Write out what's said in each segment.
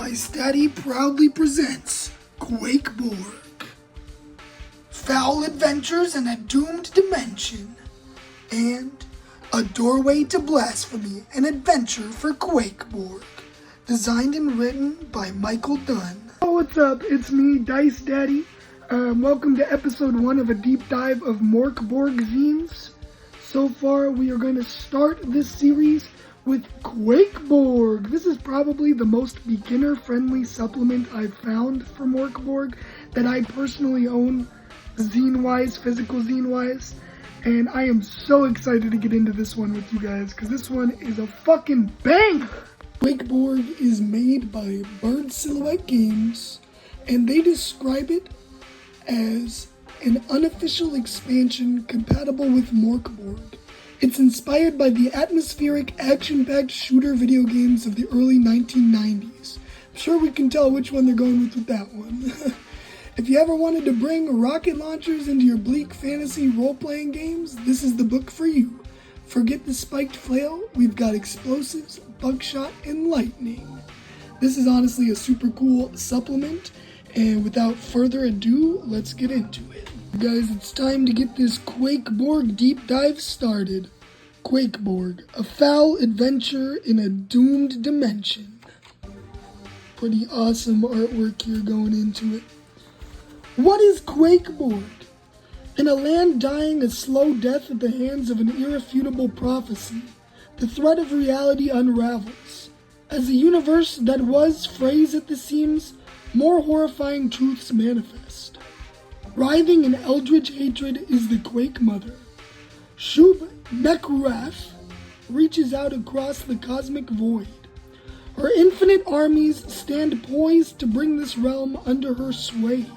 Dice Daddy proudly presents Quake Borg. Foul adventures in a doomed dimension. And a doorway to blasphemy, an adventure for Quake Borg. Designed and written by Michael Dunn. Oh, what's up? It's me, Dice Daddy. Welcome to episode 1 of a deep dive of Morkborg zines. So far, we are going to start this series with Quake Borg. This is probably the most beginner-friendly supplement I've found for Morkborg that I personally own, zine-wise, physical zine-wise. And I am so excited to get into this one with you guys, because this one is a fucking banger! Quake Borg is made by Bird Silouhette Games, and they describe it as an unofficial expansion compatible with Morkborg. It's inspired by the atmospheric, action-packed shooter video games of the early 1990s. I'm sure we can tell which one they're going with that one. If you ever wanted to bring rocket launchers into your bleak fantasy role-playing games, this is the book for you. Forget the spiked flail, we've got explosives, buckshot, and lightning. This is honestly a super cool supplement, and without further ado, let's get into it. Guys, it's time to get this Quake Borg deep dive started. Quake Borg, a foul adventure in a doomed dimension. Pretty awesome artwork here going into it. What is Quake Borg? In a land dying a slow death at the hands of an irrefutable prophecy, the thread of reality unravels. As the universe that was frays at the seams, more horrifying truths manifest. Writhing in eldritch hatred is the Quake Mother. Qvke reaches out across the cosmic void. Her infinite armies stand poised to bring this realm under her sway.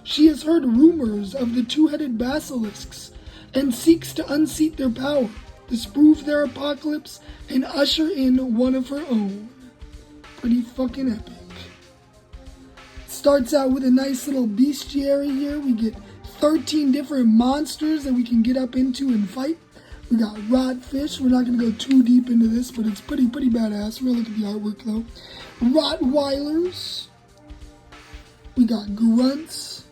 She has heard rumors of the two-headed basilisks and seeks to unseat their power, disprove their apocalypse, and usher in one of her own. Pretty fucking epic. Starts out with a nice little bestiary here. We get 13 different monsters that we can get up into and fight. We got rotfish. We're not going to go too deep into this, but it's pretty badass. We're going to look at the artwork though. Rottweilers. We got grunts.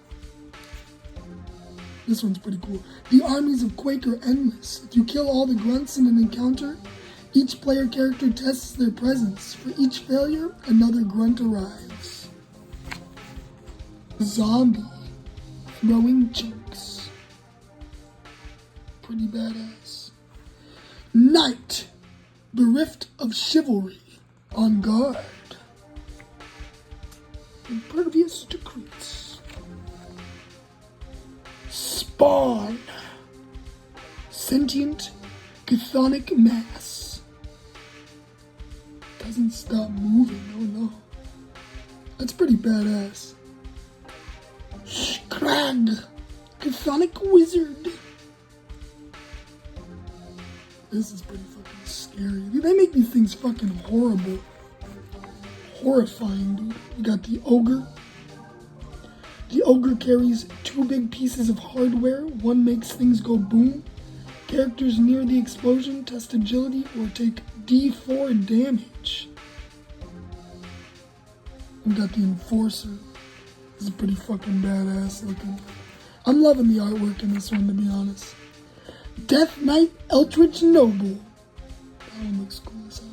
This one's pretty cool. The armies of Quake are endless. If you kill all the grunts in an encounter, each player character tests their presence. For each failure, another grunt arrives. Zombie. Throwing chunks. Pretty badass. Knight. Bereft of chivalry. On guard. Impervious to creeps. Spawn. Sentient chthonic mass. Doesn't stop moving, oh no. That's pretty badass. Krag, chthonic wizard. This is pretty fucking scary. They make these things fucking horrible. Horrifying, dude. You got the ogre. The ogre carries 2 big pieces of hardware. One makes things go boom. Characters near the explosion test agility or take D4 damage. We got the enforcer. This is pretty fucking badass looking. I'm loving the artwork in this one, to be honest. Death Knight Eldritch Noble. That one looks cool as hell.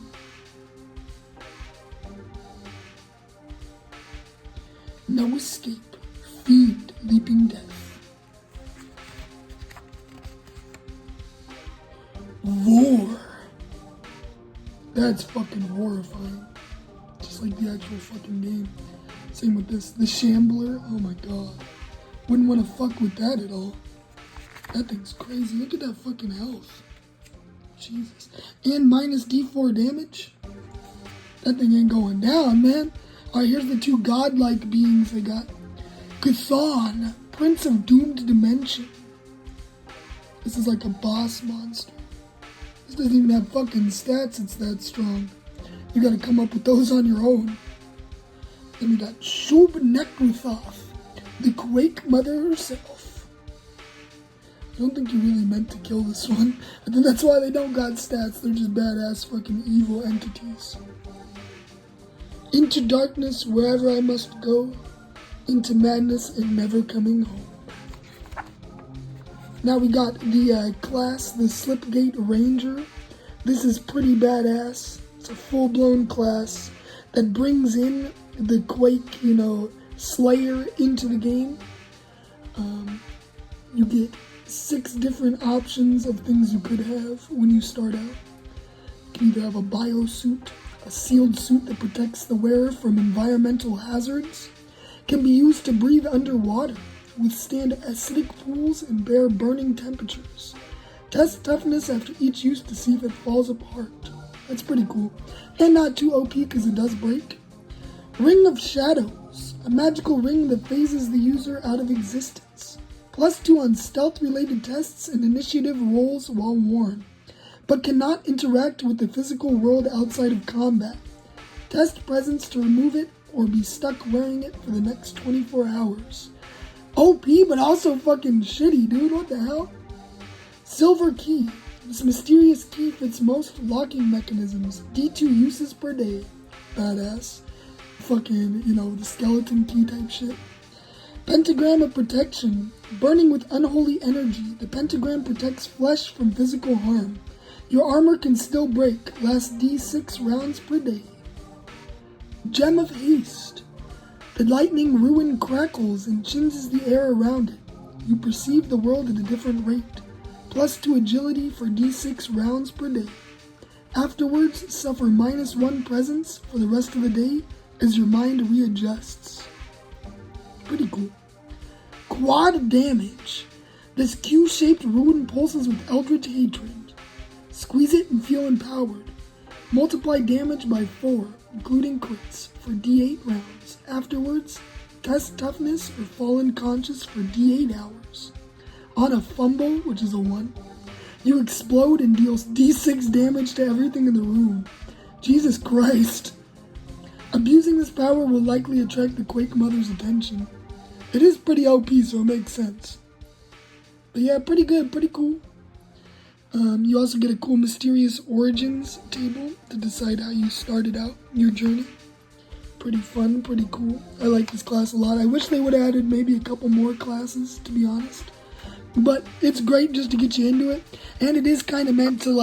No escape. Fiend leaping death. Roar. That's fucking horrifying. Just like the actual fucking game. Same with this. The Shambler. Oh my god. Wouldn't want to fuck with that at all. That thing's crazy. Look at that fucking health. Jesus. And minus D4 damage. That thing ain't going down, man. Alright, here's the 2 godlike beings they got. Chthon, Prince of Doomed Dimension. This is like a boss monster. This doesn't even have fucking stats, it's that strong. You gotta come up with those on your own. Then we got Qvke, the Quake Mother herself. I don't think you really meant to kill this one. I think that's why they don't got stats. They're just badass fucking evil entities. Into darkness wherever I must go, into madness and never coming home. Now we got the class, the Slipgate Ranger. This is pretty badass. It's a full-blown class that brings in the Quake, Slayer into the game. You get 6 different options of things you could have when you start out. You can either have a biosuit, a sealed suit that protects the wearer from environmental hazards, can be used to breathe underwater, withstand acidic pools, and bear burning temperatures. Test toughness after each use to see if it falls apart. That's pretty cool. And not too OP because it does break. Ring of Shadows, a magical ring that phases the user out of existence. +2 on stealth-related tests and initiative rolls while worn, but cannot interact with the physical world outside of combat. Test presence to remove it or be stuck wearing it for the next 24 hours. OP, but also fucking shitty, dude. What the hell? Silver Key. This mysterious key fits most locking mechanisms. D2 uses per day. Badass. Fucking, the skeleton key type shit. Pentagram of Protection. Burning with unholy energy, the pentagram protects flesh from physical harm. Your armor can still break. Lasts D6 rounds per day. Gem of Haste. The lightning ruin crackles and chinses the air around it. You perceive the world at a different rate. +2 agility for D6 rounds per day. Afterwards, suffer -1 presence for the rest of the day as your mind readjusts. Pretty cool. Quad Damage. This Q-shaped rune pulses with eldritch hatred. Squeeze it and feel empowered. Multiply damage by 4, including crits, for D8 rounds. Afterwards, test toughness or fall unconscious for D8 hours. On a fumble, which is a 1, you explode and deal D6 damage to everything in the room. Jesus Christ. Abusing this power will likely attract the Quake Mother's attention. It is pretty OP, so it makes sense. But yeah, pretty good, pretty cool. You also get a cool Mysterious Origins table to decide how you started out your journey. Pretty fun, pretty cool. I like this class a lot. I wish they would have added maybe a couple more classes, to be honest. But it's great just to get you into it. And it is kind of meant to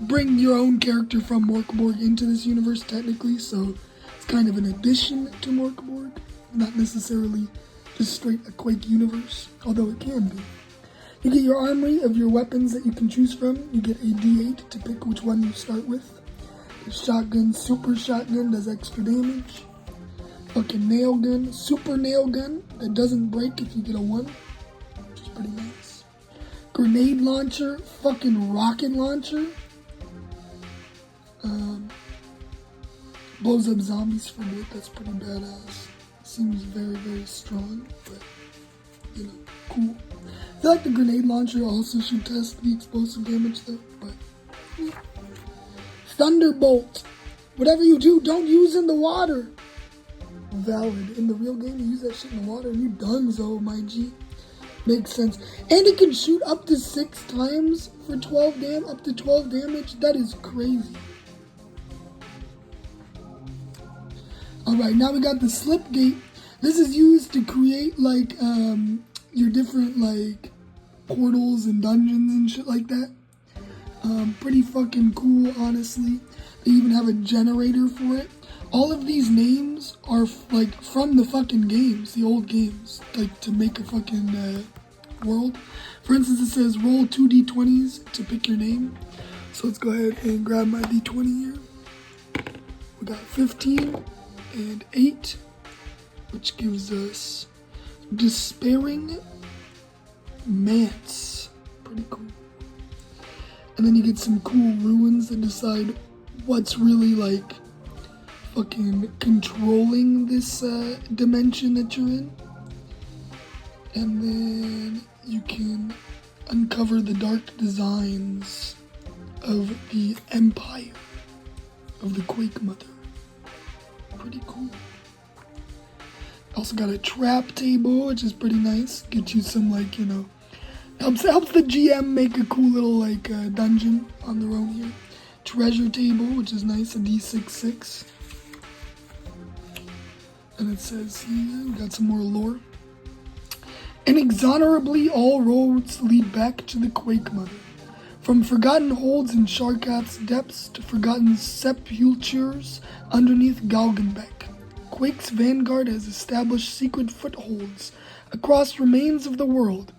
bring your own character from Morkborg into this universe technically. So it's kind of an addition to Morkborg. Not necessarily just straight a Quake universe, although it can be. You get your armory of your weapons that you can choose from. You get a D8 to pick which one you start with. The shotgun, super shotgun, does extra damage. Fucking nail gun, super nail gun, that doesn't break if you get a 1, which is pretty nice. Grenade launcher, fucking rocket launcher. Blows up zombies for a bit, that's pretty badass. Seems very, very strong, but, cool. I feel like the grenade launcher also should test the explosive damage though, but yeah. Thunderbolt. Whatever you do, don't use in the water. Valid. In the real game, you use that shit in the water and you donezo, my G. Makes sense. And it can shoot up to 6 times for up to 12 damage. That is crazy. Alright, now we got the Slipgate. This is used to create your different portals and dungeons and shit like that. Pretty fucking cool, honestly. They even have a generator for it. All of these names are from the fucking games, the old games, to make a fucking world. For instance, it says roll 2 d20s to pick your name. So let's go ahead and grab my d20 here. We got 15 and 8, which gives us Despairing Manse. Pretty cool. And then you get some cool ruins that decide what's really fucking controlling this dimension that you're in. And then you can uncover the dark designs of the empire of the Quake Mother. Pretty cool. Also got a trap table, which is pretty nice. Get you some helps the GM make a cool little dungeon on their own here. Treasure table, which is nice, a D6. And it says here, we got some more lore. Inexorably, all roads lead back to the Quake Mother. From forgotten holds in Sharkath's depths to forgotten sepulchres underneath Galgenbeck, Quake's vanguard has established secret footholds across remains of the world.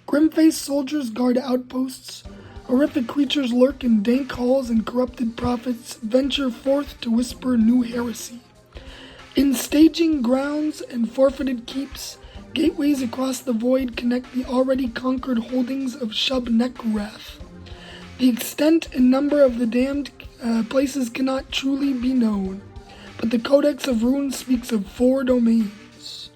Grim-faced soldiers guard outposts, horrific creatures lurk in dank halls, and corrupted prophets venture forth to whisper new heresy. In staging grounds and forfeited keeps, gateways across the void connect the already conquered holdings of Shub-Nekrath. The extent and number of the damned places cannot truly be known, but the Codex of Runes speaks of 4 domains.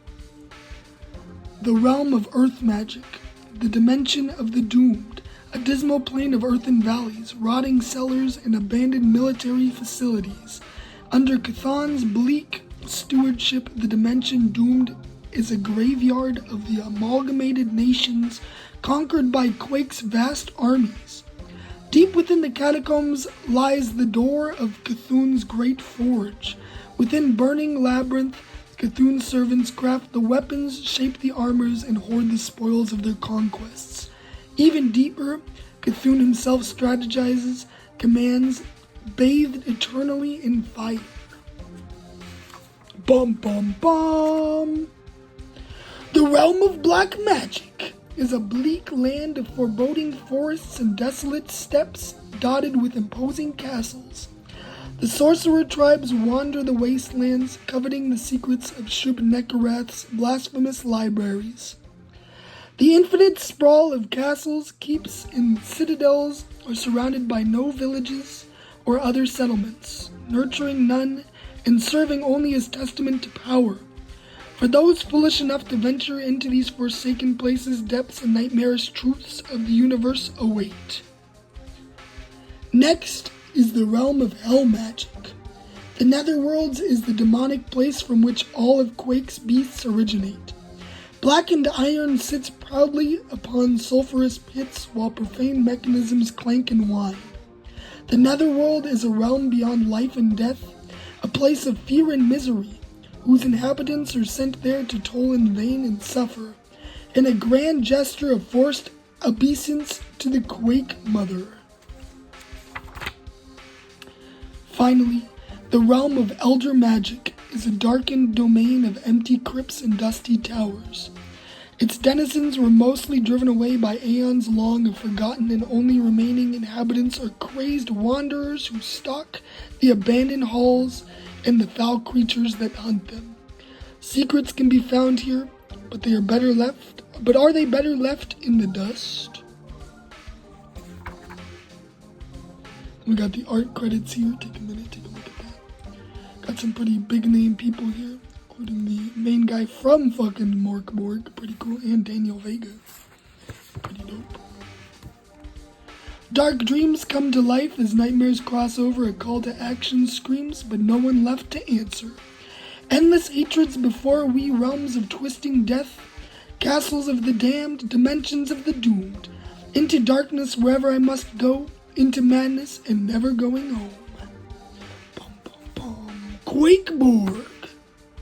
The realm of earth magic, the dimension of the doomed, a dismal plain of earthen valleys, rotting cellars, and abandoned military facilities. Under Cthulhu's bleak stewardship, the dimension doomed is a graveyard of the amalgamated nations conquered by Quake's vast armies. Deep within the catacombs lies the door of Cthulhu's great forge. Within burning labyrinth, Cthulhu's servants craft the weapons, shape the armors, and hoard the spoils of their conquests. Even deeper, Cthulhu himself strategizes, commands, bathed eternally in fire. Bum bum bum! The realm of black magic is a bleak land of foreboding forests and desolate steppes dotted with imposing castles. The sorcerer tribes wander the wastelands, coveting the secrets of Shub-Nekrath's blasphemous libraries. The infinite sprawl of castles, keeps, and citadels are surrounded by no villages or other settlements, nurturing none and serving only as testament to power. For those foolish enough to venture into these forsaken places, depths and nightmarish truths of the universe await. Next is the realm of hell magic. The Netherworlds is the demonic place from which all of Quake's beasts originate. Blackened iron sits proudly upon sulphurous pits while profane mechanisms clank and whine. The Netherworld is a realm beyond life and death, a place of fear and misery, whose inhabitants are sent there to toil in vain and suffer, in a grand gesture of forced obeisance to the Quake Mother. Finally, the realm of elder magic is a darkened domain of empty crypts and dusty towers. Its denizens were mostly driven away by aeons long of forgotten, and only remaining inhabitants are crazed wanderers who stalk the abandoned halls and the foul creatures that hunt them. Secrets can be found here, but are they better left in the dust? We got the art credits here. Take a minute, take a look at that. Got some pretty big name people here, including the main guy from fucking Morkborg, pretty cool, and Daniel Vega. Pretty dope. Dark dreams come to life as nightmares cross over, a call to action screams, but no one left to answer. Endless hatreds before we, realms of twisting death, castles of the damned, dimensions of the doomed. Into darkness wherever I must go, into madness and never going home. Bum, bum, bum. Quake Borg.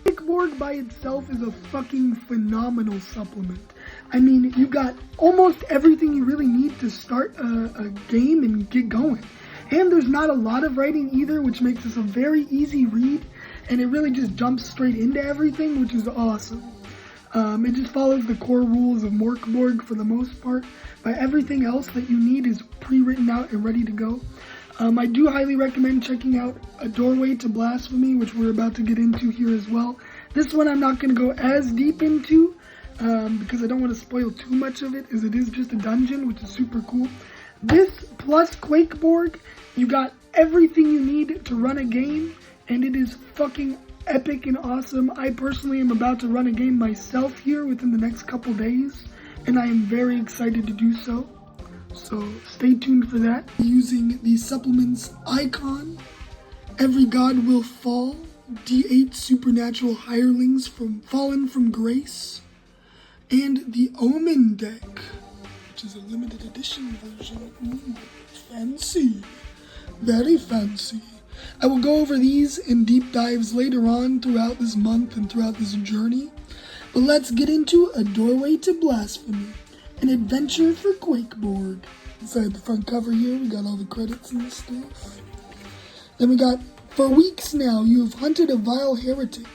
Quake Borg by itself is a fucking phenomenal supplement. I mean, you got almost everything you really need to start a game and get going. And there's not a lot of writing either, which makes this a very easy read. And it really just jumps straight into everything, which is awesome. It just follows the core rules of Morkborg for the most part. But everything else that you need is pre-written out and ready to go. I do highly recommend checking out A Doorway to Blasphemy, which we're about to get into here as well. This one I'm not going to go as deep into, because I don't want to spoil too much of it, as it is just a dungeon, which is super cool. This plus Quake Borg, you got everything you need to run a game, and it is fucking epic and awesome. I personally am about to run a game myself here within the next couple days, and I am very excited to do so. So stay tuned for that. Using the supplements Icon, Every God Will Fall, D8 Supernatural Hirelings Fallen from Grace, and the Omen deck, which is a limited edition version. Ooh, fancy. Very fancy. I will go over these in deep dives later on throughout this month and throughout this journey. But let's get into A Doorway to Blasphemy, an adventure for Qvke Borg. Inside the front cover here, we got all the credits and stuff. Then we got, for weeks now, you have hunted a vile heretic,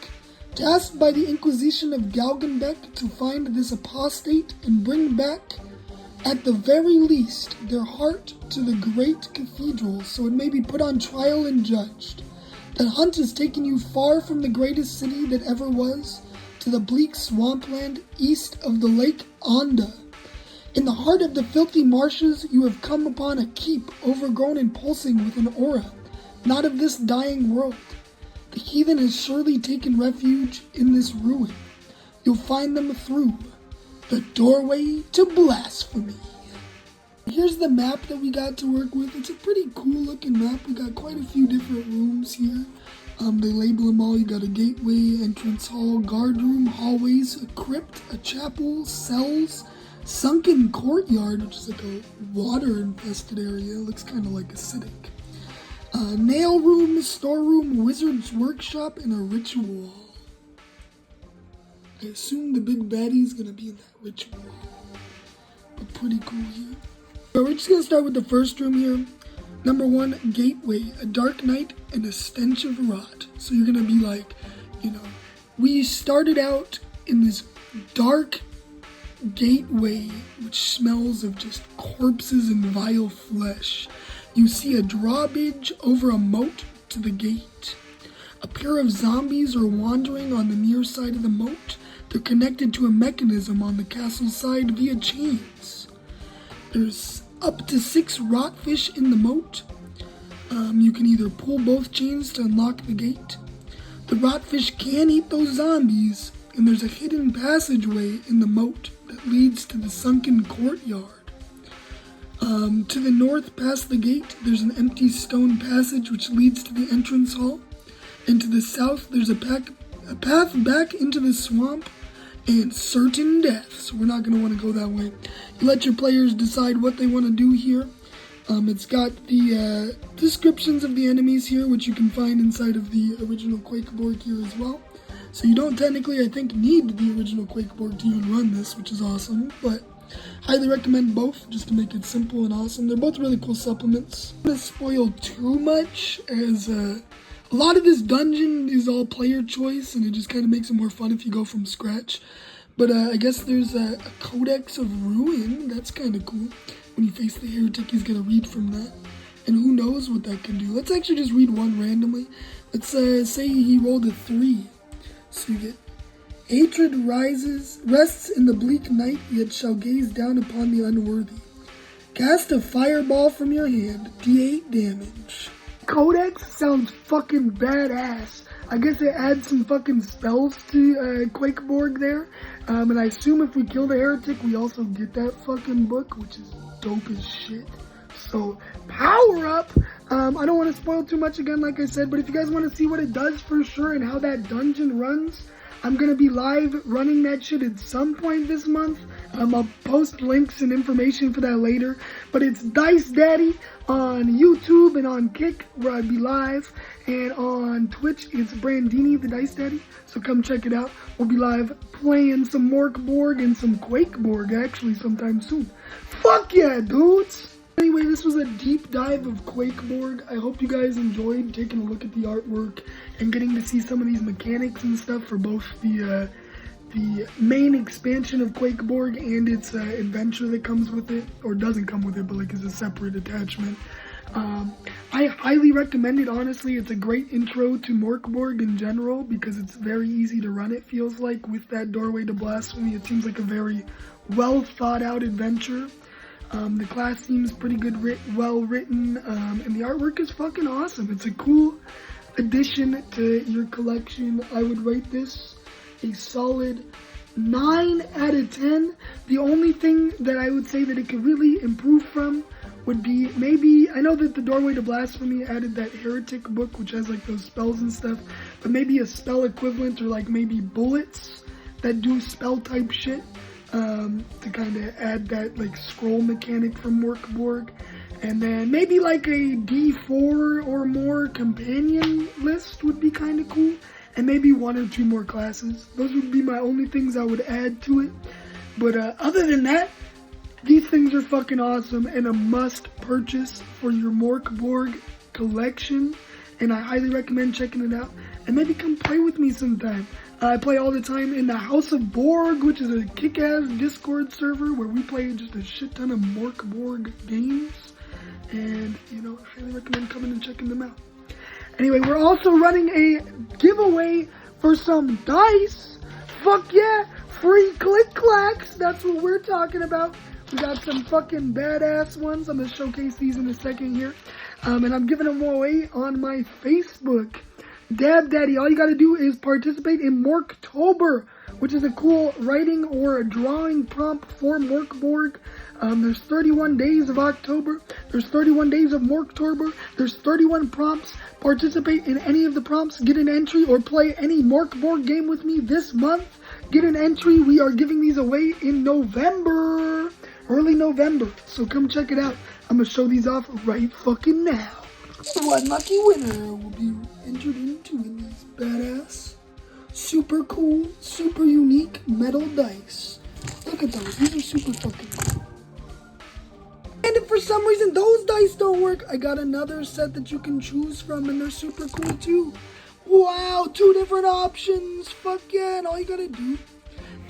tasked by the Inquisition of Galgenbeck to find this apostate and bring back, at the very least, their heart to the great cathedral, so it may be put on trial and judged. That hunt has taken you far from the greatest city that ever was, to the bleak swampland east of the Lake Onda. In the heart of the filthy marshes, you have come upon a keep overgrown and pulsing with an aura, not of this dying world. The heathen has surely taken refuge in this ruin. You'll find them through the Doorway to Blasphemy. Here's the map that we got to work with. It's a pretty cool looking map. We got quite a few different rooms here. They label them all. You got a gateway, entrance hall, guard room, hallways, a crypt, a chapel, cells, sunken courtyard, which is like a water infested area. It looks kind of like acidic. Nail room, storeroom, wizard's workshop, and a ritual hall. I assume the big baddie's gonna be in that ritual hall. But pretty cool here. So we're just gonna start with the first room here. Number 1, gateway, a dark night and a stench of rot. So you're gonna be like, we started out in this dark gateway which smells of just corpses and vile flesh. You see a drawbridge over a moat to the gate. A pair of zombies are wandering on the near side of the moat. They're connected to a mechanism on the castle side via chains. There's up to 6 rotfish in the moat. You can either pull both chains to unlock the gate. The rotfish can eat those zombies, and there's a hidden passageway in the moat that leads to the sunken courtyard. To the north, past the gate, there's an empty stone passage which leads to the entrance hall. And to the south, there's a path back into the swamp and certain death. So we're not going to want to go that way. You let your players decide what they want to do here. It's got the descriptions of the enemies here, which you can find inside of the original Qvke Borg here as well. So you don't technically, I think, need the original Qvke Borg to even run this, which is awesome. But highly recommend both, just to make it simple and awesome. They're both really cool supplements. I'm not going to spoil too much, as a lot of this dungeon is all player choice, and it just kind of makes it more fun if you go from scratch. But I guess there's a Codex of Ruin. That's kind of cool. When you face the heretic, he's going to read from that. And who knows what that can do. Let's actually just read one randomly. Let's say he rolled a 3. So you get, hatred rests in the bleak night, yet shall gaze down upon the unworthy. Cast a fireball from your hand, d8 damage. Codex sounds fucking badass. I guess it adds some fucking spells to Qvke Borg there. And I assume if we kill the heretic, we also get that fucking book, which is dope as shit. So, power up! I don't want to spoil too much again, like I said, but if you guys want to see what it does for sure and how that dungeon runs, I'm going to be live running that shit at some point this month. I'll post links and information for that later. But it's Dice Daddy on YouTube and on Kick, where I'd be live. And on Twitch, it's Brandini, the Dice Daddy. So come check it out. We'll be live playing some Morkborg and some Qvke Borg, actually, sometime soon. Fuck yeah, dudes! Anyway, this was a deep dive of Qvke Borg. I hope you guys enjoyed taking a look at the artwork and getting to see some of these mechanics and stuff for both the main expansion of Qvke Borg and its adventure that comes with it, or doesn't come with it, but like is a separate attachment. I highly recommend it, honestly. It's a great intro to Morkborg in general because it's very easy to run, it feels like, with that Doorway to Blasphemy. It seems like a very well thought out adventure. The class seems pretty good, well written, and the artwork is fucking awesome. It's a cool addition to your collection. I would rate this a solid 9 out of 10. The only thing that I would say that it could really improve from would be maybe, I know that the Doorway to Blasphemy added that heretic book, which has like those spells and stuff, but maybe a spell equivalent, or like maybe bullets that do spell type shit. To kind of add that like scroll mechanic from Morkborg. And then maybe like a D4 or more companion list would be kind of cool. And maybe 1 or 2 more classes. Those would be my only things I would add to it. But other than that, these things are fucking awesome and a must purchase for your Morkborg collection. And I highly recommend checking it out. And maybe come play with me sometime. I play all the time in the House of Borg, which is a kick-ass Discord server where we play just a shit ton of Morkborg games. And, you know, I highly recommend coming and checking them out. Anyway, we're also running a giveaway for some dice. Fuck yeah, free click clacks. That's what we're talking about. We got some fucking badass ones. I'm going to showcase these in a second here. And I'm giving them away on my Facebook. Dab Daddy, all you got to do is participate in Morktober, which is a cool writing or drawing prompt for Morkborg. There's 31 days of October. There's 31 days of Morktober. There's 31 prompts. Participate in any of the prompts. Get an entry or play any Morkborg game with me this month. Get an entry. We are giving these away in November. Early November. So come check it out. I'm going to show these off right fucking now. One lucky winner will be entered into these badass, super cool, super unique metal dice. Look at those. These are super fucking cool. And if for some reason those dice don't work, I got another set that you can choose from and they're super cool too. Wow, 2 different options. Fuck yeah. And all you gotta do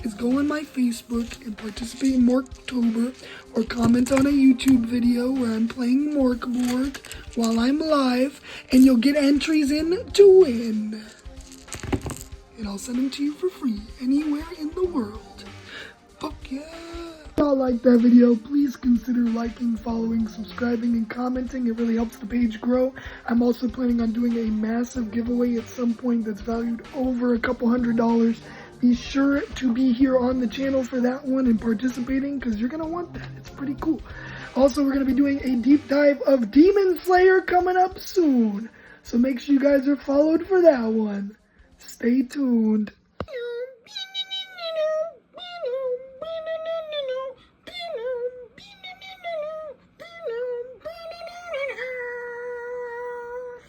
is go on my Facebook and participate in Morktober or comment on a YouTube video where I'm playing Morkborg while I'm live and you'll get entries in to win. And I'll send them to you for free anywhere in the world. Fuck yeah. If y'all like that video, please consider liking, following, subscribing, and commenting. It really helps the page grow. I'm also planning on doing a massive giveaway at some point that's valued over a couple $100. Be sure to be here on the channel for that one and participating because you're going to want that. It's pretty cool. Also, we're going to be doing a deep dive of Demon Slayer coming up soon. So make sure you guys are followed for that one. Stay tuned.